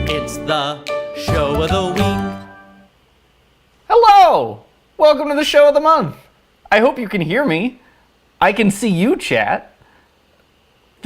It's the show of the week. Hello! Welcome to the show of the month. I hope you can hear me. I can see you, chat.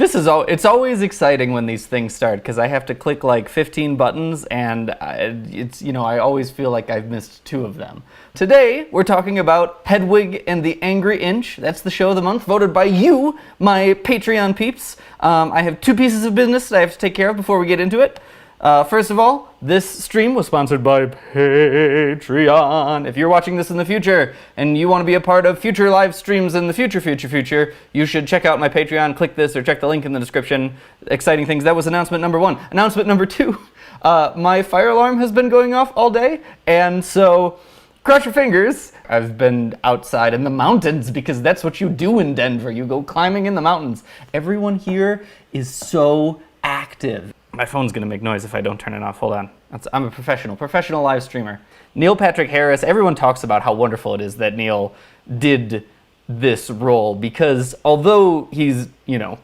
It's always exciting when these things start because I have to click like 15 buttons and I always feel like I've missed 2 of them. Today, we're talking about Hedwig and the Angry Inch. That's the show of the month, voted by you, my Patreon peeps. I have 2 pieces of business that I have to take care of before we get into it. First of all, this stream was sponsored by Patreon. If you're watching this in the future and you want to be a part of future live streams in the future, you should check out my Patreon, click this, or check the link in the description. Exciting things. That was announcement number 1. Announcement number 2, my fire alarm has been going off all day, and so cross your fingers. I've been outside in the mountains because that's what you do in Denver. You go climbing in the mountains. Everyone here is so active. My phone's gonna make noise if I don't turn it off. Hold on. I'm a professional live streamer. Neil Patrick Harris, everyone talks about how wonderful it is that Neil did this role because although he's,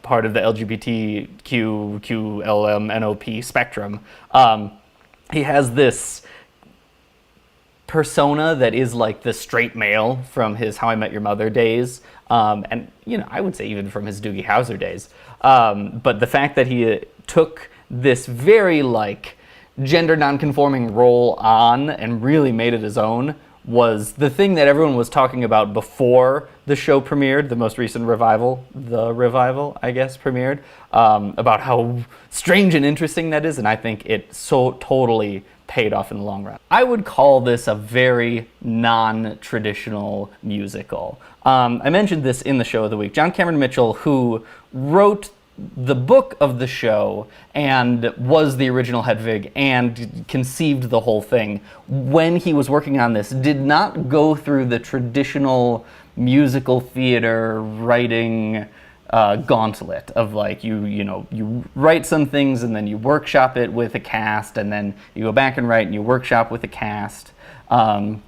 part of the LGBTQ, QLM, NOP spectrum, he has this persona that is like the straight male from his How I Met Your Mother days, and I would say even from his Doogie Howser days. But the fact that he took this very gender nonconforming role on and really made it his own was the thing that everyone was talking about before the show premiered, the most recent revival, I guess, premiered, about how strange and interesting that is, and I think it so totally paid off in the long run. I would call this a very non-traditional musical. I mentioned this in the show of the week. John Cameron Mitchell, who wrote the book of the show and was the original Hedwig and conceived the whole thing, when he was working on this, did not go through the traditional musical theater writing gauntlet of you write some things and then you workshop it with a cast and then you go back and write and you workshop with a cast, and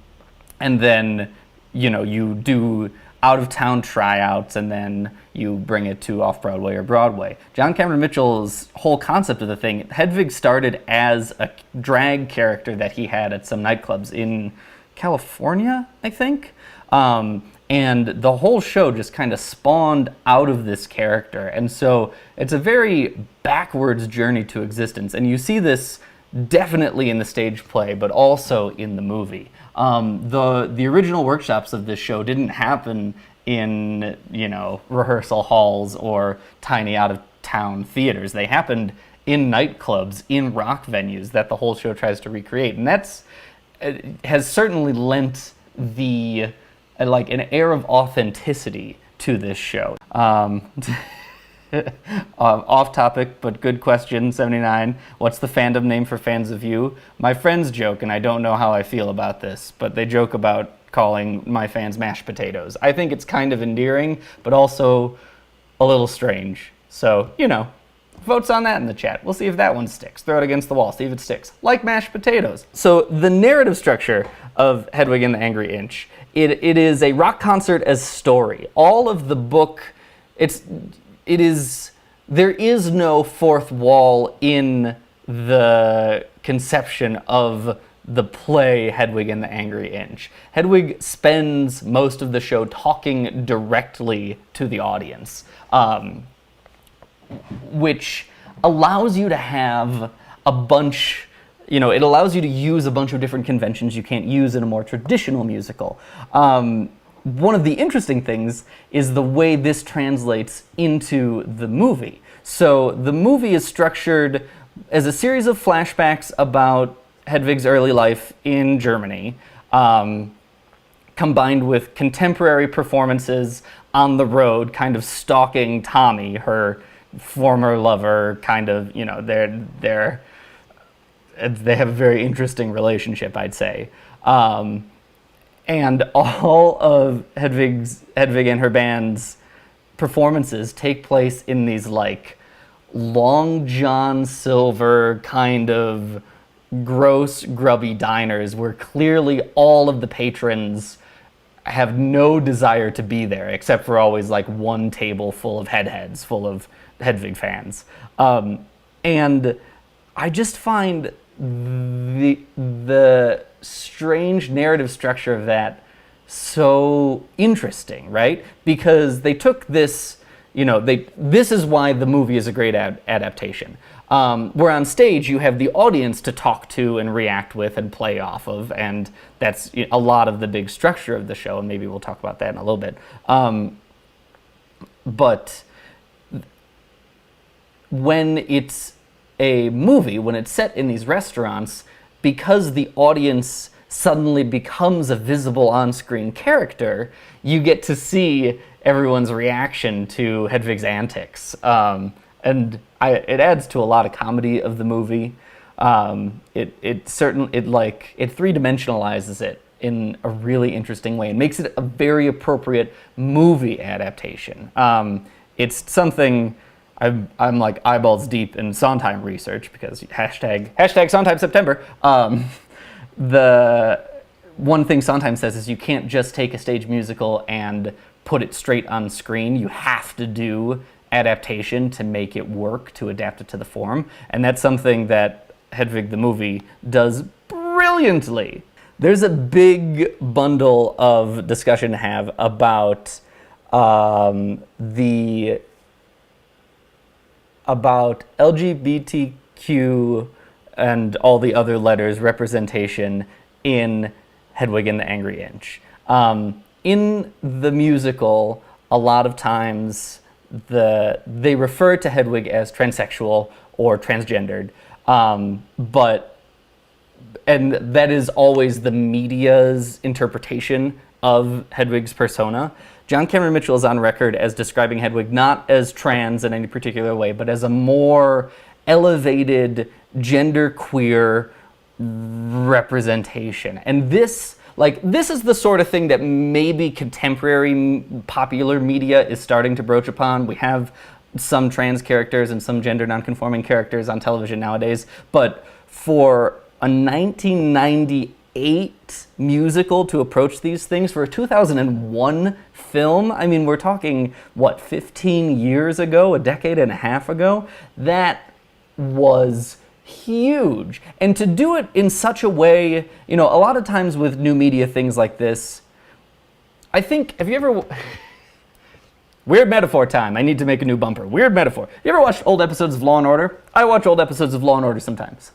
then you do out-of-town tryouts and then you bring it to off-Broadway or Broadway. John Cameron Mitchell's whole concept of the thing, Hedwig started as a drag character that he had at some nightclubs in California, I think. And the whole show just kind of spawned out of this character. And so it's a very backwards journey to existence. And you see this definitely in the stage play, but also in the movie. The original workshops of this show didn't happen in, rehearsal halls or tiny out-of-town theaters. They happened in nightclubs, in rock venues that the whole show tries to recreate. And has certainly lent an air of authenticity to this show. Off topic, but good question, 79. What's the fandom name for fans of you? My friends joke, and I don't know how I feel about this, but they joke about calling my fans mashed potatoes. I think it's kind of endearing, but also a little strange. So, votes on that in the chat. We'll see if that one sticks. Throw it against the wall, see if it sticks. Like mashed potatoes. So the narrative structure of Hedwig and the Angry Inch, it is a rock concert as story. All of the book, there is no fourth wall in the conception of the play Hedwig and the Angry Inch. Hedwig spends most of the show talking directly to the audience, which allows you to have a bunch, it allows you to use a bunch of different conventions you can't use in a more traditional musical. One of the interesting things is the way this translates into the movie. So the movie is structured as a series of flashbacks about Hedwig's early life in Germany, combined with contemporary performances on the road, kind of stalking Tommy, her former lover, kind of, they have a very interesting relationship, I'd say. And all of Hedwig and her band's performances take place in these Long John Silver kind of gross, grubby diners where clearly all of the patrons have no desire to be there, except for always one table full of heads, full of Hedwig fans. And I just find the strange narrative structure of that so interesting, right? Because they took this, this is why the movie is a great adaptation. Where on stage you have the audience to talk to and react with and play off of, and that's a lot of the big structure of the show, and maybe we'll talk about that in a little bit. But when it's a movie, when it's set in these restaurants, because the audience suddenly becomes a visible on-screen character, you get to see everyone's reaction to Hedwig's antics. And it adds to a lot of comedy of the movie. It three-dimensionalizes it in a really interesting way and makes it a very appropriate movie adaptation. It's something I'm like eyeballs deep in Sondheim research because hashtag Sondheim September. The one thing Sondheim says is you can't just take a stage musical and put it straight on screen. You have to do adaptation to make it work, to adapt it to the form. And that's something that Hedwig the movie does brilliantly. There's a big bundle of discussion to have about LGBTQ and all the other letters representation in Hedwig and the Angry Inch. In the musical, a lot of times they refer to Hedwig as transsexual or transgendered, and that is always the media's interpretation of Hedwig's persona. John Cameron Mitchell is on record as describing Hedwig not as trans in any particular way, but as a more elevated genderqueer representation. And this is the sort of thing that maybe contemporary popular media is starting to broach upon. We have some trans characters and some gender nonconforming characters on television nowadays, but for a 1998 musical to approach these things, for a 2001 film, I mean, we're talking, 15 years ago, a decade and a half ago? That was huge. And to do it in such a way, a lot of times with new media things like this, I think, have you ever... Weird metaphor time. I need to make a new bumper. Weird metaphor. You ever watched old episodes of Law & Order? I watch old episodes of Law & Order sometimes.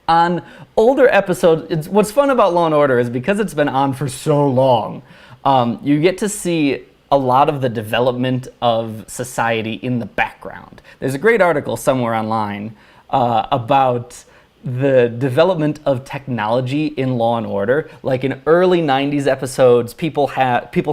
On older episodes, what's fun about Law & Order is because it's been on for so long, you get to see a lot of the development of society in the background. There's a great article somewhere online about the development of technology in Law & Order. Like in early 90s episodes, people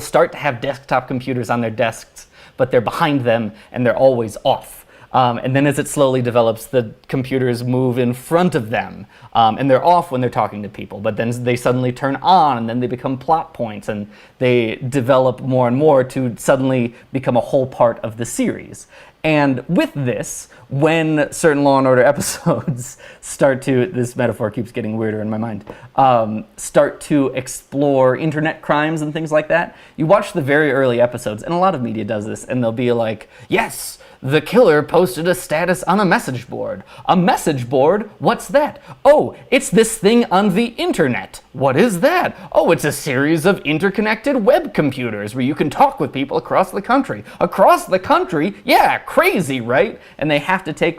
start to have desktop computers on their desks, but they're behind them and they're always off. And then as it slowly develops, the computers move in front of them, and they're off when they're talking to people, but then they suddenly turn on, and then they become plot points, and they develop more and more to suddenly become a whole part of the series. And with this, when certain Law & Order episodes start to, this metaphor keeps getting weirder in my mind, start to explore internet crimes and things like that, you watch the very early episodes, and a lot of media does this, and they'll be like, yes, the killer posted a status on a message board. A message board? What's that? Oh, it's this thing on the internet. What is that? Oh, it's a series of interconnected web computers where you can talk with people across the country. Across the country? Yeah, crazy, right? And they have to take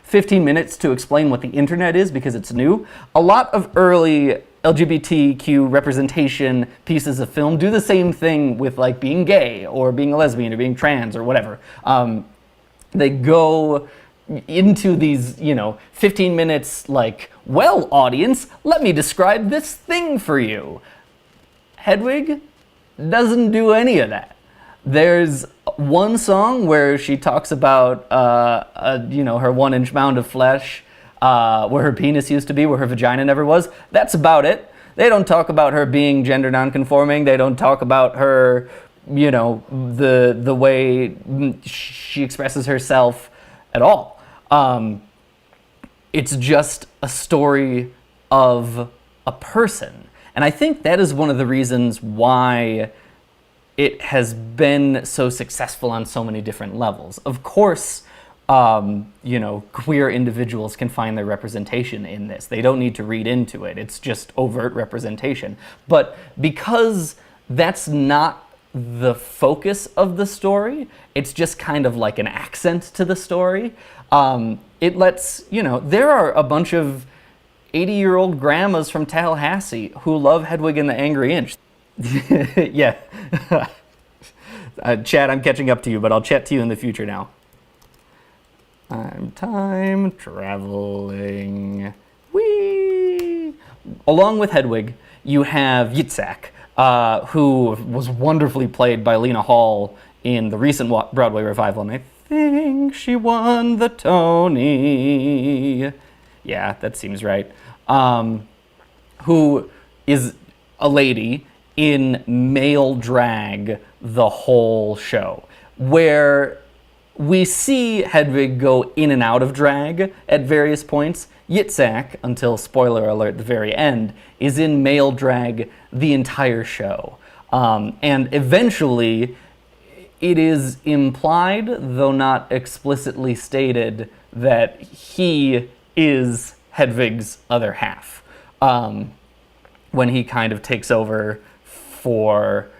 15 minutes to explain what the internet is because it's new. A lot of early LGBTQ representation pieces of film do the same thing with being gay or being a lesbian or being trans or whatever. They go into these, 15 minutes well, audience, let me describe this thing for you. Hedwig doesn't do any of that. There's one song where she talks about, her 1-inch mound of flesh, where her penis used to be, where her vagina never was. That's about it. They don't talk about her being gender nonconforming. They don't talk about her, the way she expresses herself at all. It's just a story of a person. And I think that is one of the reasons why it has been so successful on so many different levels. Of course, queer individuals can find their representation in this. They don't need to read into it. It's just overt representation. But because that's not the focus of the story, it's just kind of like an accent to the story. It lets, there are a bunch of 80-year-old grandmas from Tallahassee who love Hedwig and the Angry Inch. Yeah. Chad, I'm catching up to you, but I'll chat to you in the future now. I'm time traveling. Whee! Along with Hedwig, you have Yitzhak, who was wonderfully played by Lena Hall in the recent Broadway revival, and I think she won the Tony. Yeah, that seems right. Who is a lady in male drag the whole show, where we see Hedwig go in and out of drag at various points. Yitzhak, until spoiler alert, the very end, is in male drag the entire show. And eventually, it is implied, though not explicitly stated, that he is Hedwig's other half. When he kind of takes over for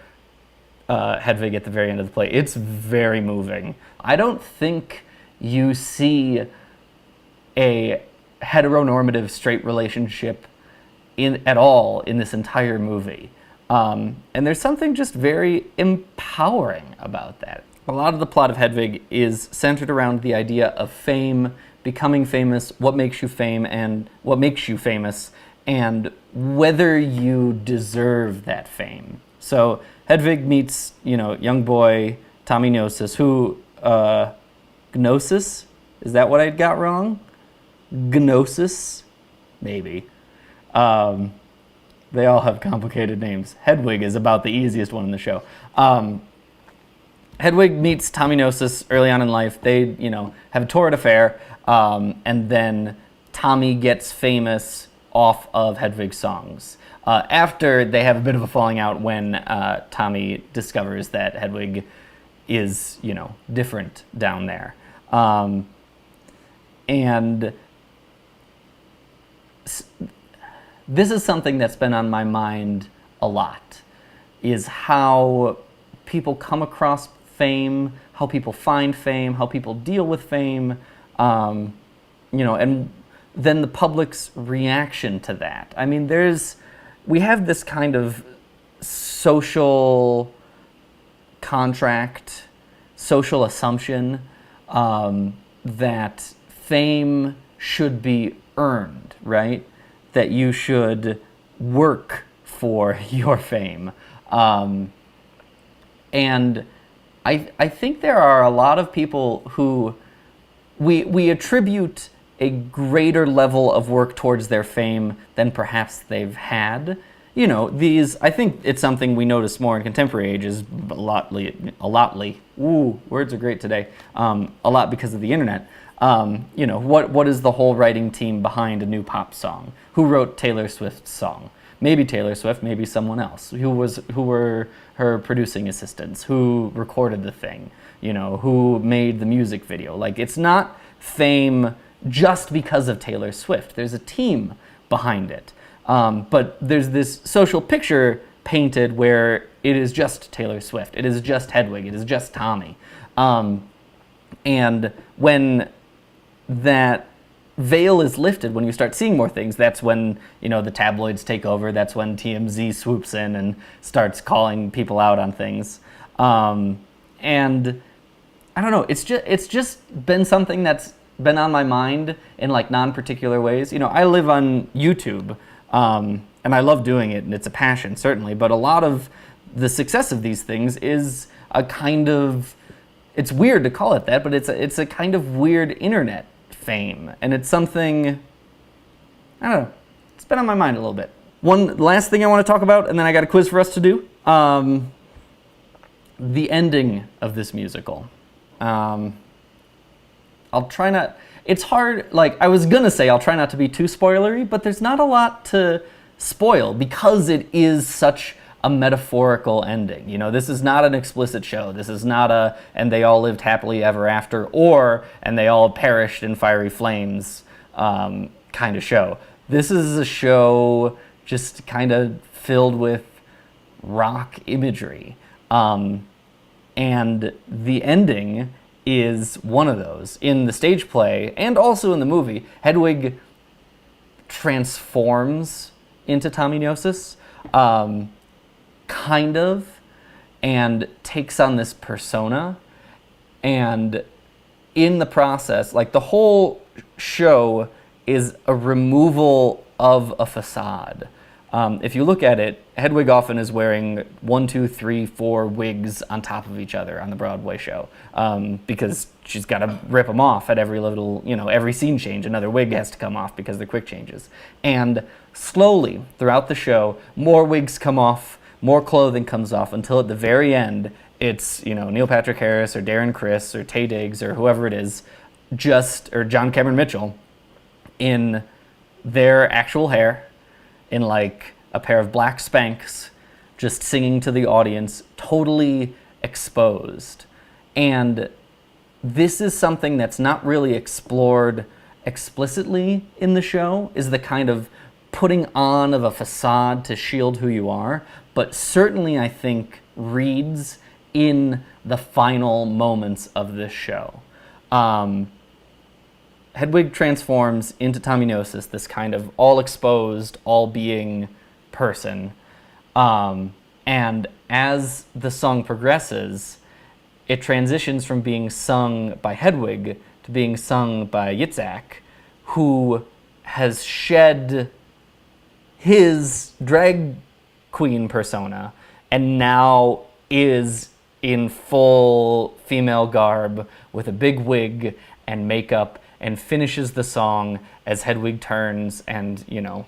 Hedwig at the very end of the play. It's very moving. I don't think you see a heteronormative straight relationship at all in this entire movie. And there's something just very empowering about that. A lot of the plot of Hedwig is centered around the idea of fame, becoming famous, what makes you famous, and whether you deserve that fame. So Hedwig meets, young boy Tommy Gnosis, who, Gnosis? Is that what I got wrong? Gnosis? Maybe. They all have complicated names. Hedwig is about the easiest one in the show. Hedwig meets Tommy Gnosis early on in life. They, have a torrid affair, and then Tommy gets famous off of Hedwig's songs. After they have a bit of a falling out when Tommy discovers that Hedwig is, different down there. And this is something that's been on my mind a lot, is how people come across fame, how people find fame, how people deal with fame, and then the public's reaction to that. I mean, we have this kind of social contract, social assumption that fame should be earned, right? That you should work for your fame. And I think there are a lot of people who we attribute a greater level of work towards their fame than perhaps they've had. I think it's something we notice more in contemporary ages, a lotly. Ooh, words are great today. A lot because of the internet. What is the whole writing team behind a new pop song? Who wrote Taylor Swift's song? Maybe Taylor Swift, maybe someone else. Who were her producing assistants? Who recorded the thing? Who made the music video? Like, it's not fame just because of Taylor Swift. There's a team behind it. But there's this social picture painted where it is just Taylor Swift. It is just Hedwig. It is just Tommy. And when that veil is lifted, when you start seeing more things, that's when, the tabloids take over. That's when TMZ swoops in and starts calling people out on things. And I don't know, it's just been something that's been on my mind in like non-particular ways. I live on YouTube, and I love doing it, and it's a passion, certainly, but a lot of the success of these things is a kind of, it's weird to call it that, but it's a kind of weird internet fame, and it's something, I don't know, it's been on my mind a little bit. One last thing I want to talk about, and then I got a quiz for us to do. The ending of this musical. I'll try not, it's hard, like I was gonna say I'll try not to be too spoilery, but there's not a lot to spoil because it is such a metaphorical ending. You know, this is not an explicit show. This is not a "and they all lived happily ever after" or "and they all perished in fiery flames" kind of show. This is a show just kind of filled with rock imagery. And the ending is one of those. In the stage play, and also in the movie, Hedwig transforms into Tommy Gnosis, kind of, and takes on this persona. And in the process, like, the whole show is a removal of a facade. If you look at it, Hedwig often is wearing 1, 2, 3, 4 wigs on top of each other on the Broadway show, because she's got to rip them off at every little, you know, every scene change. Another wig has to come off because they're quick changes. And slowly throughout the show, more wigs come off, more clothing comes off, until at the very end, it's, you know, Neil Patrick Harris or Darren Criss or Taye Diggs or whoever it is, or John Cameron Mitchell, in their actual hair, in like a pair of black Spanx, just singing to the audience, totally exposed. And this is something that's not really explored explicitly in the show, is the kind of putting on of a facade to shield who you are, but certainly I think reads in the final moments of this show. Hedwig transforms into Tommy Gnosis, this kind of all-exposed, all-being person. And as the song progresses, it transitions from being sung by Hedwig to being sung by Yitzhak, who has shed his drag queen persona and now is in full female garb with a big wig and makeup, and finishes the song as Hedwig turns and, you know,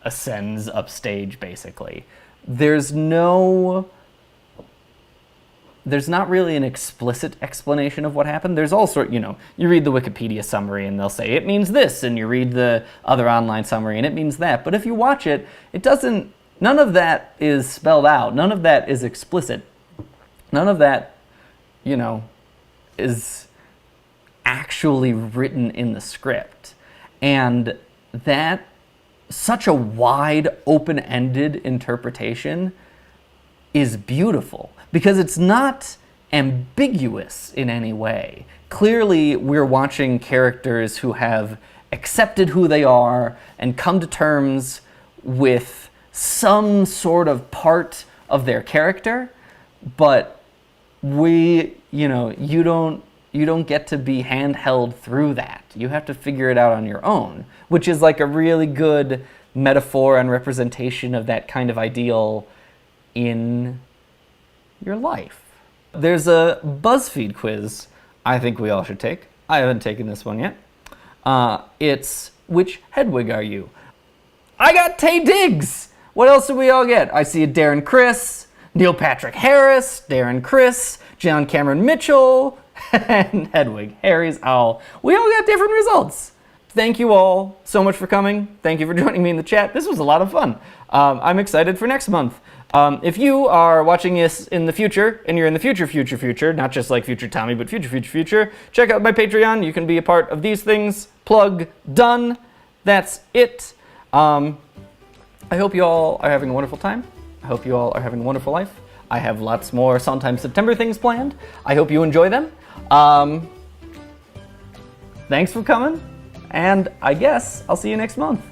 ascends upstage, basically. There's not really an explicit explanation of what happened. There's all sort, you know, you read the Wikipedia summary and they'll say it means this, and you read the other online summary and it means that. But if you watch it, none of that is spelled out. None of that is explicit. None of that, you know, is actually written in the script. And that, such a wide, open-ended interpretation is beautiful, because it's not ambiguous in any way. Clearly, we're watching characters who have accepted who they are and come to terms with some sort of part of their character, but you don't get to be handheld through that. You have to figure it out on your own, which is like a really good metaphor and representation of that kind of ideal in your life. There's a BuzzFeed quiz I think we all should take. I haven't taken this one yet. It's, which Hedwig are you? I got Taye Diggs! What else did we all get? I see a Darren Criss, Neil Patrick Harris, Darren Criss, John Cameron Mitchell, and Hedwig, Harry's owl. We all got different results. Thank you all so much for coming. Thank you for joining me in the chat. This was a lot of fun. I'm excited for next month. If you are watching this in the future, and you're in the future, not just like future Tommy, but future, check out my Patreon. You can be a part of these things. Plug done. That's it. I hope you all are having a wonderful time. I hope you all are having a wonderful life. I have lots more Sondheim September things planned. I hope you enjoy them. Thanks for coming, and I guess I'll see you next month.